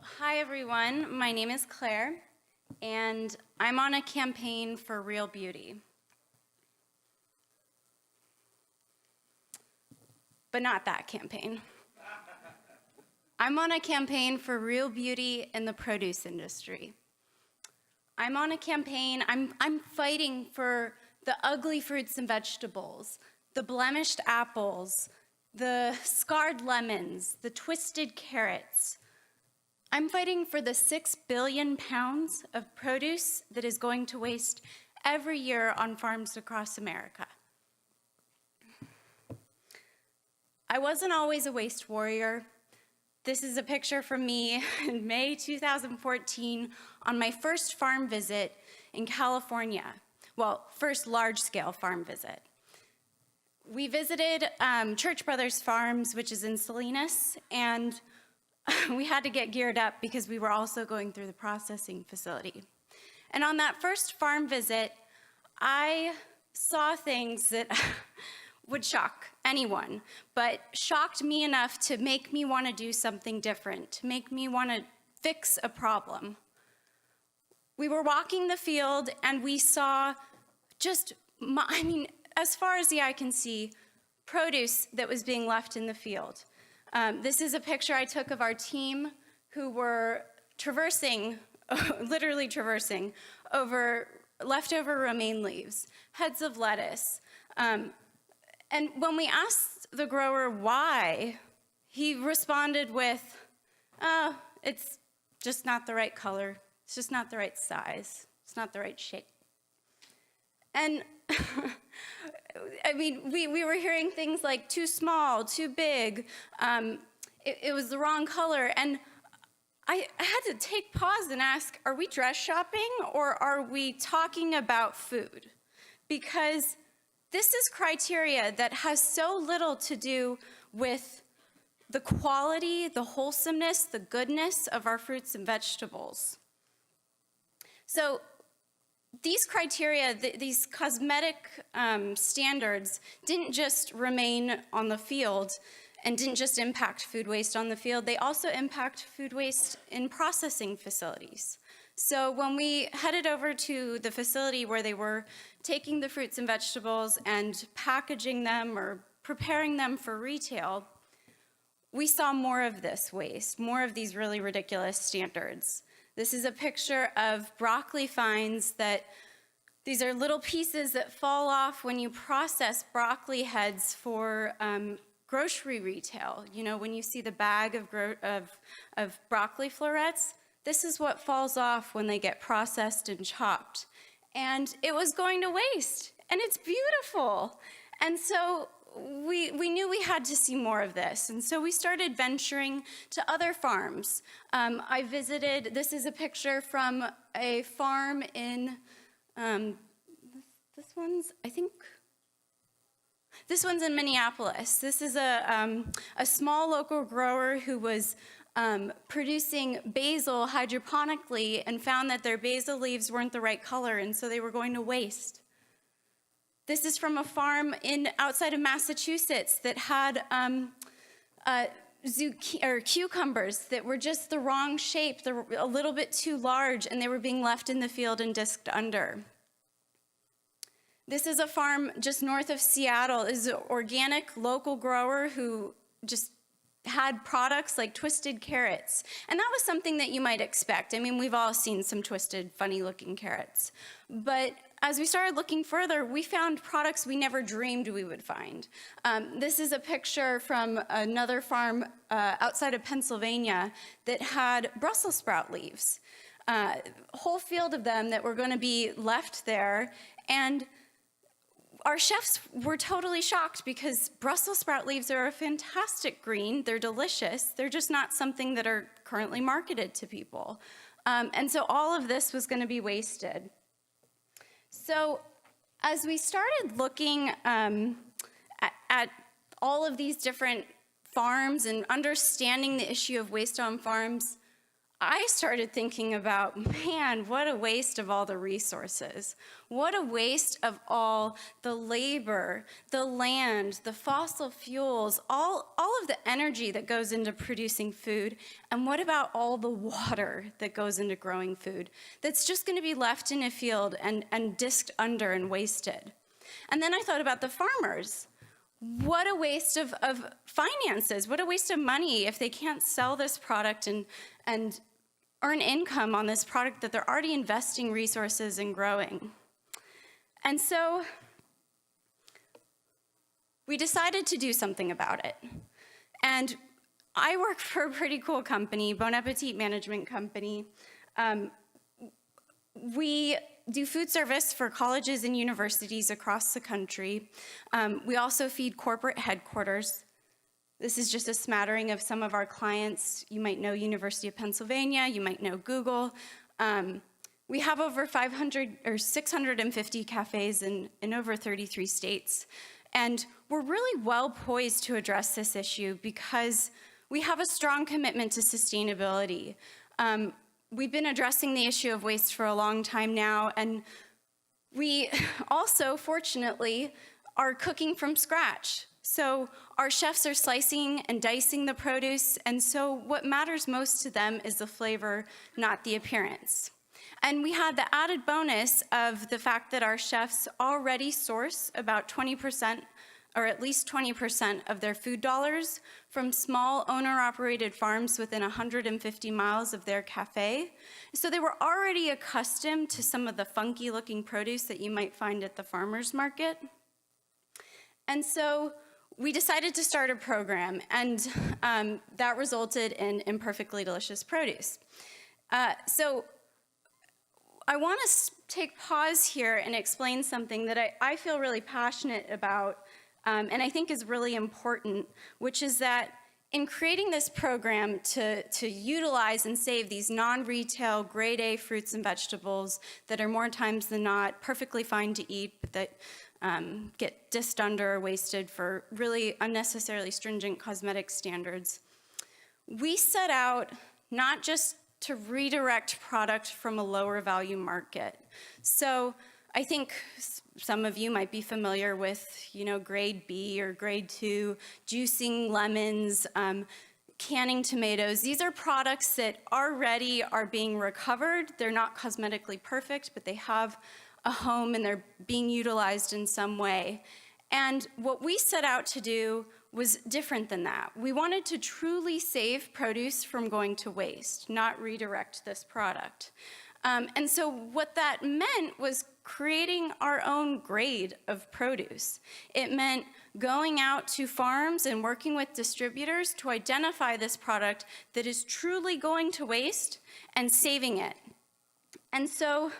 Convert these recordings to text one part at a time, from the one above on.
Hi everyone, my name is Claire, and I'm on a campaign for real beauty. But not that campaign. I'm on a campaign for real beauty in the produce industry. I'm on a campaign, I'm fighting for the ugly fruits and vegetables, the blemished apples, the scarred lemons, the twisted carrots. I'm fighting for the 6 billion pounds of produce that is going to waste every year on farms across America. I wasn't always a waste warrior. This is a picture from me in May 2014 on my first farm visit in California. Well, first large-scale farm visit. We visited Church Brothers Farms, which is in Salinas, and we had to get geared up because we were also going through the processing facility. And on that first farm visit, I saw things that would shock anyone, but shocked me enough to make me want to do something different, to make me want to fix a problem. We were walking the field and we saw as far as the eye can see, produce that was being left in the field. This is a picture I took of our team who were literally traversing over leftover romaine leaves, heads of lettuce. And when we asked the grower why, he responded with, "Oh, it's just not the right color. It's just not the right size. It's not the right shape." And we were hearing things like too small, too big. It was the wrong color. And I had to take pause and ask, are we dress shopping or are we talking about food? Because this is criteria that has so little to do with the quality, the wholesomeness, the goodness of our fruits and vegetables. So these criteria, these cosmetic standards didn't just remain on the field and didn't just impact food waste on the field, they also impact food waste in processing facilities. So when we headed over to the facility where they were taking the fruits and vegetables and packaging them or preparing them for retail, we saw more of this waste, more of these really ridiculous standards. This is a picture of broccoli fines these are little pieces that fall off when you process broccoli heads for grocery retail. You know, when you see the bag of broccoli florets, this is what falls off when they get processed and chopped. And it was going to waste, and it's beautiful. And so we knew we had to see more of this, and so we started venturing to other farms. I visited, this is a picture from a farm in, this one's in Minneapolis. This is a small local grower who was producing basil hydroponically and found that their basil leaves weren't the right color, and so they were going to waste. This is from a farm outside of Massachusetts that had cucumbers that were just the wrong shape, a little bit too large, and they were being left in the field and disked under. This is a farm just north of Seattle. This is an organic local grower who just had products like twisted carrots. And that was something that you might expect. I mean, we've all seen some twisted, funny-looking carrots. But as we started looking further, we found products we never dreamed we would find. This is a picture from another farm outside of Pennsylvania that had Brussels sprout leaves. A whole field of them that were going to be left there. And our chefs were totally shocked because Brussels sprout leaves are a fantastic green. They're delicious. They're just not something that are currently marketed to people. And so all of this was going to be wasted. So as we started looking at all of these different farms and understanding the issue of waste on farms, I started thinking about, man, what a waste of all the resources. What a waste of all the labor, the land, the fossil fuels, all of the energy that goes into producing food. And what about all the water that goes into growing food that's just going to be left in a field and disked under and wasted? And then I thought about the farmers. What a waste of finances. What a waste of money if they can't sell this product and earn income on this product that they're already investing resources in growing. And so we decided to do something about it. And I work for a pretty cool company, Bon Appetit management company. We do food service for colleges and universities across the country. We also feed corporate headquarters. This is just a smattering of some of our clients. You might know University of Pennsylvania, you might know Google. We have over 500 or 650 cafes in over 33 states. And we're really well poised to address this issue because we have a strong commitment to sustainability. We've been addressing the issue of waste for a long time now, and we also, fortunately, are cooking from scratch. So our chefs are slicing and dicing the produce, and so what matters most to them is the flavor, not the appearance. And we had the added bonus of the fact that our chefs already source about 20%, or at least 20% of their food dollars from small owner-operated farms within 150 miles of their cafe. So they were already accustomed to some of the funky-looking produce that you might find at the farmer's market. And so we decided to start a program, and that resulted in imperfectly delicious produce. So I want to take pause here and explain something that I feel really passionate about, and I think is really important, which is that in creating this program to utilize and save these non-retail grade A fruits and vegetables that are more times than not perfectly fine to eat, but that get disked under or wasted for really unnecessarily stringent cosmetic standards, we set out not just to redirect product from a lower value market. So I think some of you might be familiar with, grade B or grade 2, juicing lemons, canning tomatoes. These are products that already are being recovered. They're not cosmetically perfect, but they have a home and they're being utilized in some way. And what we set out to do was different than that. We wanted to truly save produce from going to waste, not redirect this product. And so what that meant was creating our own grade of produce. It meant going out to farms and working with distributors to identify this product that is truly going to waste and saving it. And so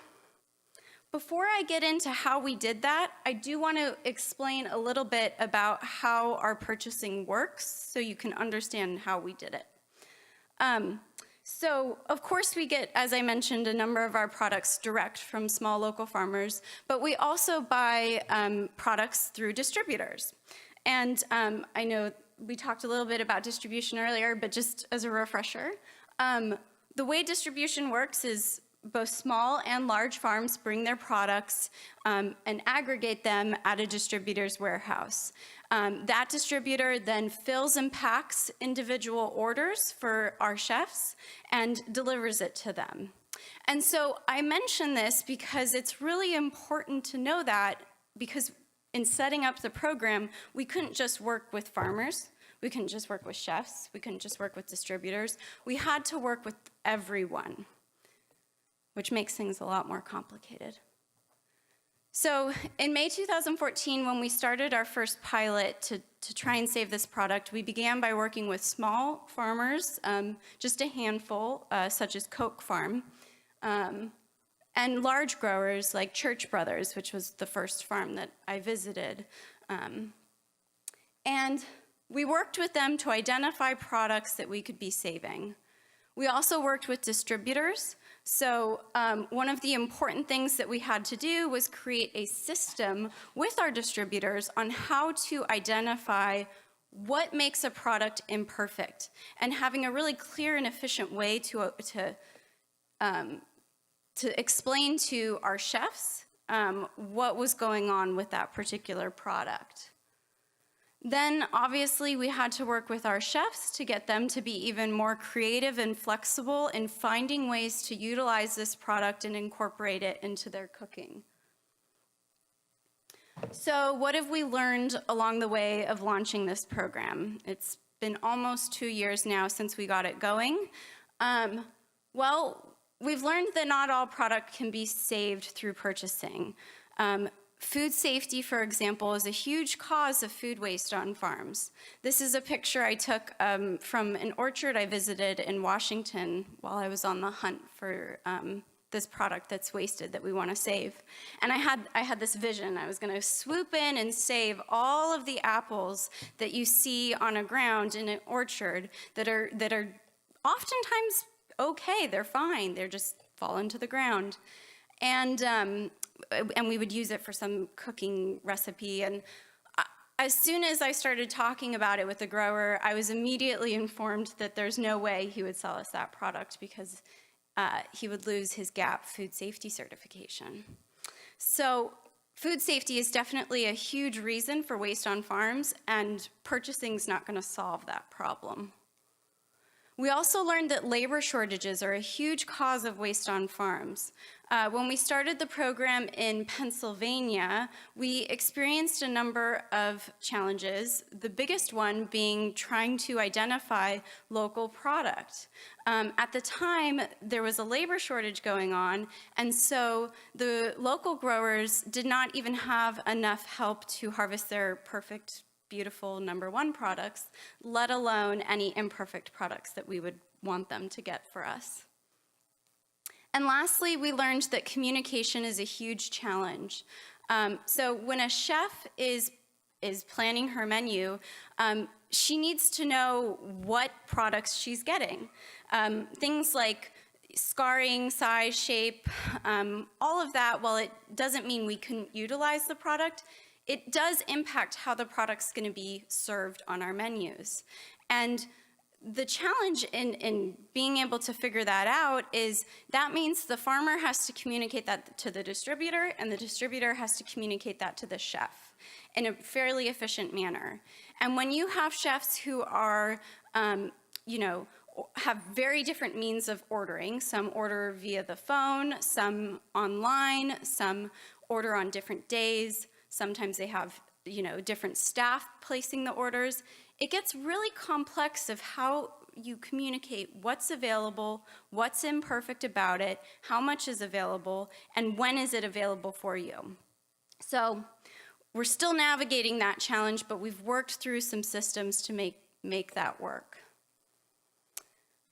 before I get into how we did that, I do want to explain a little bit about how our purchasing works so you can understand how we did it. So, of course, we get, as I mentioned, a number of our products direct from small local farmers, but we also buy products through distributors. And I know we talked a little bit about distribution earlier, but just as a refresher, the way distribution works is both small and large farms bring their products and aggregate them at a distributor's warehouse. That distributor then fills and packs individual orders for our chefs and delivers it to them. And so I mention this because it's really important to know that, because in setting up the program, we couldn't just work with farmers, we couldn't just work with chefs, we couldn't just work with distributors, we had to work with everyone, which makes things a lot more complicated. So in May 2014, when we started our first pilot to try and save this product, we began by working with small farmers, just a handful, such as Coke Farm, and large growers like Church Brothers, which was the first farm that I visited. And we worked with them to identify products that we could be saving. We also worked with distributors. So one of the important things that we had to do was create a system with our distributors on how to identify what makes a product imperfect, and having a really clear and efficient way to explain to our chefs what was going on with that particular product. Then, obviously, we had to work with our chefs to get them to be even more creative and flexible in finding ways to utilize this product and incorporate it into their cooking. So what have we learned along the way of launching this program? It's been almost 2 years now since we got it going. Well, we've learned that not all product can be saved through purchasing. Food safety, for example, is a huge cause of food waste on farms. This is a picture I took from an orchard I visited in Washington while I was on the hunt for this product that's wasted that we want to save. And I had this vision. I was going to swoop in and save all of the apples that you see on a ground in an orchard that are oftentimes okay. They're fine. They're just fall into the ground. And we would use it for some cooking recipe. And as soon as I started talking about it with the grower, I was immediately informed that there's no way he would sell us that product because he would lose his GAP food safety certification. So food safety is definitely a huge reason for waste on farms, and purchasing is not going to solve that problem. We also learned that labor shortages are a huge cause of waste on farms. When we started the program in Pennsylvania, we experienced a number of challenges, the biggest one being trying to identify local product. At the time, there was a labor shortage going on, and so the local growers did not even have enough help to harvest their perfect, beautiful #1 products, let alone any imperfect products that we would want them to get for us. And lastly, we learned that communication is a huge challenge. So when a chef is planning her menu, she needs to know what products she's getting. Things like scarring, size, shape, all of that, while it doesn't mean we couldn't utilize the product, it does impact how the product's going to be served on our menus. And the challenge in being able to figure that out is that means the farmer has to communicate that to the distributor, and the distributor has to communicate that to the chef in a fairly efficient manner. And when you have chefs who are, have very different means of ordering, some order via the phone, some online, some order on different days, sometimes they have, different staff placing the orders. It gets really complex of how you communicate what's available, what's imperfect about it, how much is available, and when is it available for you. So we're still navigating that challenge, but we've worked through some systems to make that work.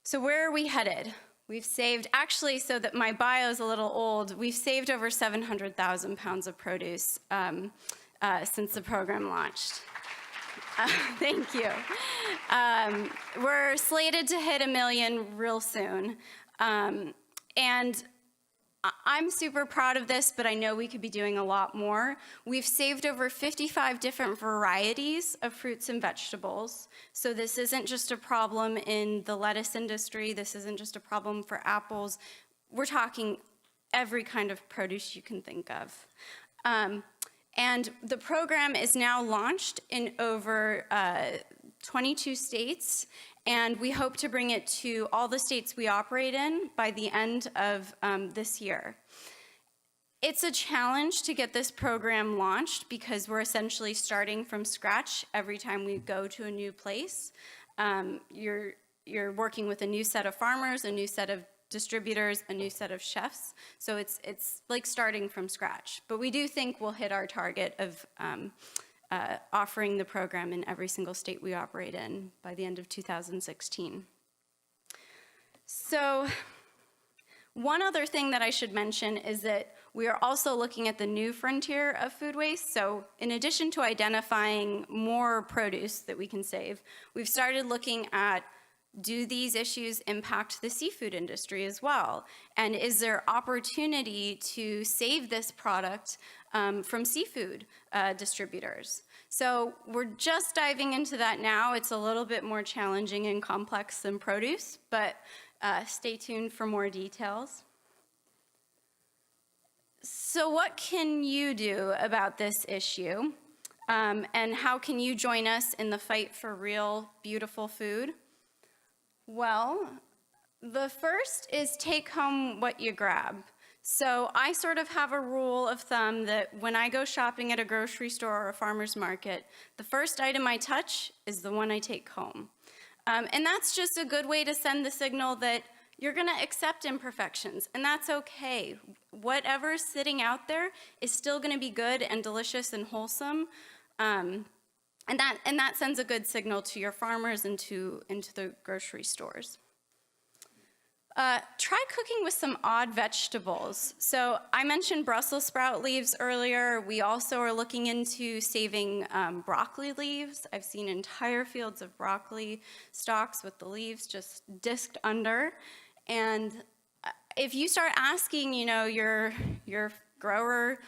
So where are we headed? We've saved, actually, so that my bio is a little old, we've saved over 700,000 pounds of produce since the program launched. Thank you. We're slated to hit 1 million real soon. And I'm super proud of this, but I know we could be doing a lot more. We've saved over 55 different varieties of fruits and vegetables. So this isn't just a problem in the lettuce industry. This isn't just a problem for apples. We're talking every kind of produce you can think of. And the program is now launched in over 22 states, and we hope to bring it to all the states we operate in by the end of this year. It's a challenge to get this program launched because we're essentially starting from scratch every time we go to a new place. You're working with a new set of farmers, a new set of distributors, a new set of chefs. So it's like starting from scratch. But we do think we'll hit our target of offering the program in every single state we operate in by the end of 2016. So one other thing that I should mention is that we are also looking at the new frontier of food waste. So in addition to identifying more produce that we can save, we've started looking at, do these issues impact the seafood industry as well? And is there opportunity to save this product from seafood distributors? So we're just diving into that now. It's a little bit more challenging and complex than produce, but stay tuned for more details. So what can you do about this issue? And how can you join us in the fight for real, beautiful food? Well, the first is take home what you grab. So I sort of have a rule of thumb that when I go shopping at a grocery store or a farmer's market, the first item I touch is the one I take home. And that's just a good way to send the signal that you're gonna accept imperfections, and that's okay. Whatever's sitting out there is still gonna be good and delicious and wholesome, and that sends a good signal to your farmers and into the grocery stores. Try cooking with some odd vegetables. So I mentioned Brussels sprout leaves earlier. We also are looking into saving broccoli leaves. I've seen entire fields of broccoli stalks with the leaves just disked under. And if you start asking, your grower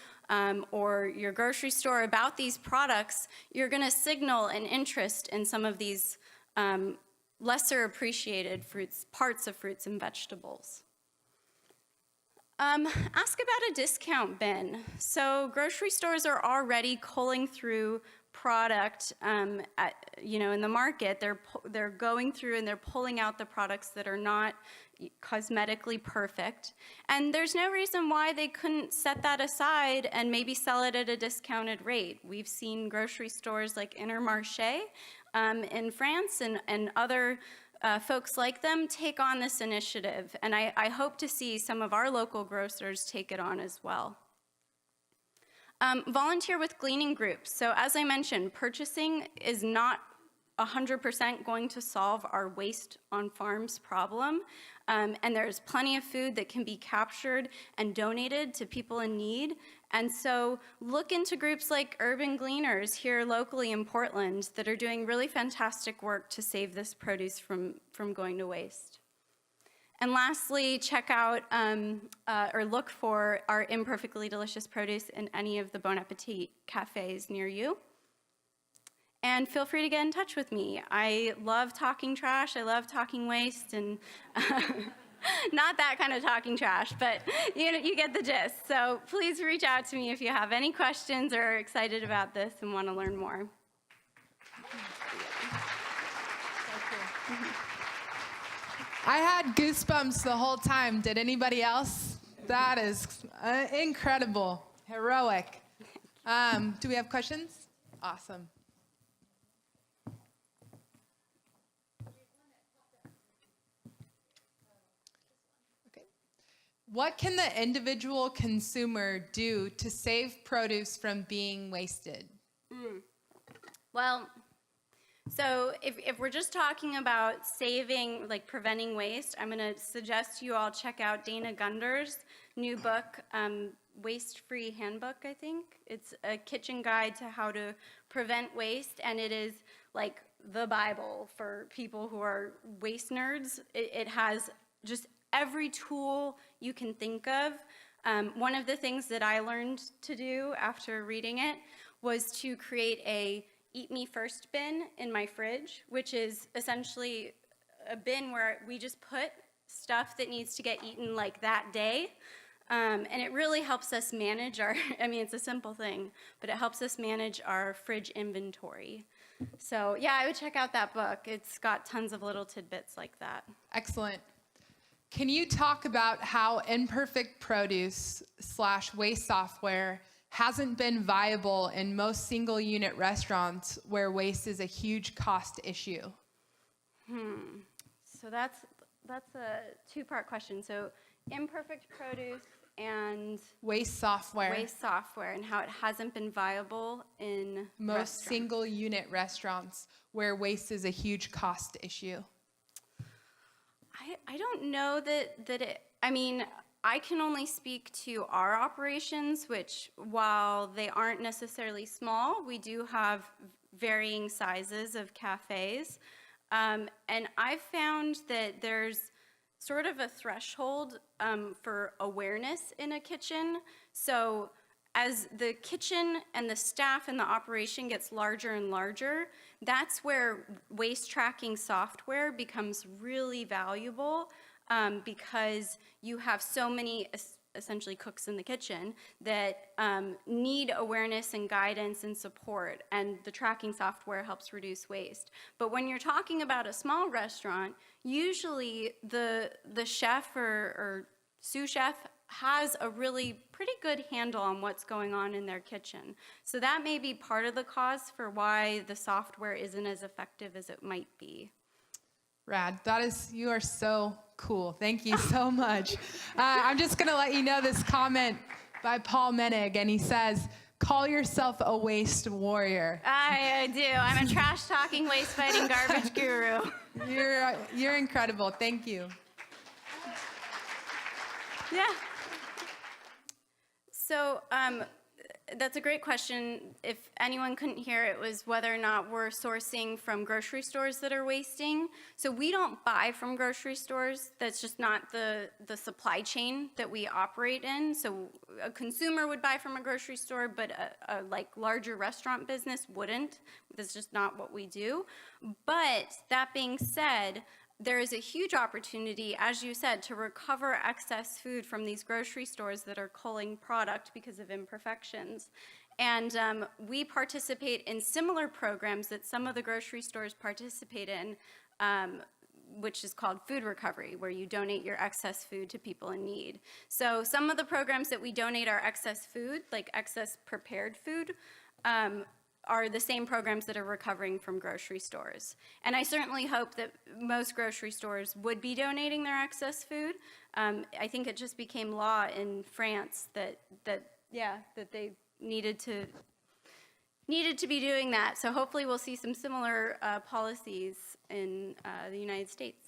or your grocery store about these products, you're going to signal an interest in some of these lesser appreciated parts of fruits and vegetables. Ask about a discount bin. So grocery stores are already culling through product in the market. They're going through and they're pulling out the products that are not cosmetically perfect. And there's no reason why they couldn't set that aside and maybe sell it at a discounted rate. We've seen grocery stores like Intermarché in France and other folks like them take on this initiative. And I hope to see some of our local grocers take it on as well. Volunteer with gleaning groups. So as I mentioned, purchasing is not 100% going to solve our waste on farms problem. And there's plenty of food that can be captured and donated to people in need. And so look into groups like Urban Gleaners here locally in Portland that are doing really fantastic work to save this produce from going to waste. And lastly, check out or look for our imperfectly delicious produce in any of the Bon Appetit cafes near you. And feel free to get in touch with me. I love talking trash, I love talking waste, and not that kind of talking trash, but you get the gist. So please reach out to me if you have any questions or are excited about this and want to learn more. I had goosebumps the whole time. Did anybody else? That is incredible, heroic. Do we have questions? Awesome. What can the individual consumer do to save produce from being wasted? Well, so if we're just talking about saving, like preventing waste, I'm going to suggest you all check out Dana Gunder's new book, Waste-Free Handbook, I think. It's a kitchen guide to how to prevent waste, and it is like the Bible for people who are waste nerds. It has just every tool you can think of. One of the things that I learned to do after reading it was to create a Eat Me First bin in my fridge, which is essentially a bin where we just put stuff that needs to get eaten like that day. And it really helps us manage it's a simple thing, but it helps us manage our fridge inventory. So yeah, I would check out that book. It's got tons of little tidbits like that. Excellent. Can you talk about how imperfect produce / waste software hasn't been viable in most single unit restaurants where waste is a huge cost issue? So that's a two-part question. So imperfect produce and waste software and how it hasn't been viable in most single unit restaurants where waste is a huge cost issue. I don't know that it, I can only speak to our operations, which while they aren't necessarily small, we do have varying sizes of cafes. And I've found that there's sort of a threshold for awareness in a kitchen. So as the kitchen and the staff and the operation gets larger and larger, that's where waste tracking software becomes really valuable, because you have so many essentially cooks in the kitchen that need awareness and guidance and support, and the tracking software helps reduce waste. But when you're talking about a small restaurant, usually the chef or sous chef has a really pretty good handle on what's going on in their kitchen. So that may be part of the cause for why the software isn't as effective as it might be. Rad. You are so cool. Thank you so much. I'm just going to let you know this comment by Paul Menig, and he says, call yourself a waste warrior. I do. I'm a trash-talking, waste-fighting garbage guru. You're incredible. Thank you. Yeah. So that's a great question. If anyone couldn't hear, it was whether or not we're sourcing from grocery stores that are wasting. So we don't buy from grocery stores. That's just not the supply chain that we operate in. So a consumer would buy from a grocery store, but a like larger restaurant business wouldn't. That's just not what we do. But that being said, there is a huge opportunity, as you said, to recover excess food from these grocery stores that are culling product because of imperfections. And we participate in similar programs that some of the grocery stores participate in, which is called food recovery, where you donate your excess food to people in need. So some of the programs that we donate our excess food, like excess prepared food, are the same programs that are recovering from grocery stores. And I certainly hope that most grocery stores would be donating their excess food. I think it just became law in France that they needed to be doing that. So hopefully we'll see some similar policies in the United States.